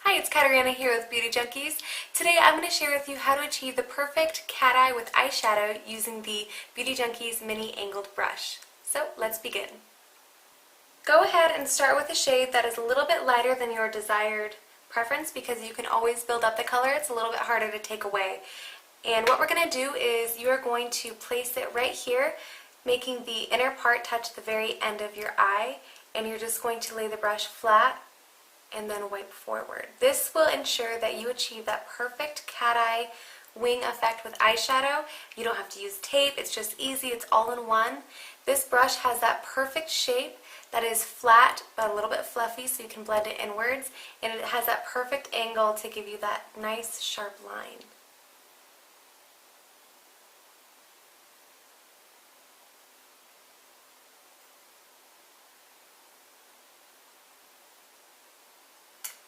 Hi, it's Katarina here with Beauty Junkies. Today I'm going to share with you how to achieve the perfect cat eye with eyeshadow using the Beauty Junkies mini angled brush. So let's begin. Go ahead and start with a shade that is a little bit lighter than your desired preference because you can always build up the color. It's a little bit harder to take away. And what we're going to do is you are going to place it right here, making the inner part touch the very end of your eye, and you're just going to lay the brush flat and then wipe forward. This will ensure that you achieve that perfect cat eye wing effect with eyeshadow. You don't have to use tape, it's just easy, it's all in one. This brush has that perfect shape that is flat but a little bit fluffy so you can blend it inwards, and it has that perfect angle to give you that nice sharp line.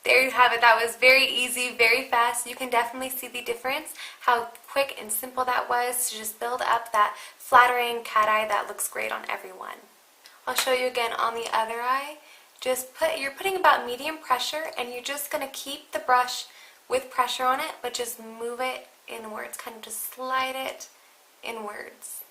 There you have it. That was very easy, very fast. You can definitely see the difference, how quick and simple that was to just build up that flattering cat eye that looks great on everyone. I'll show you again on the other eye. You're putting about medium pressure, and you're just going to keep the brush with pressure on it, but just move it inwards, kind of just slide it inwards.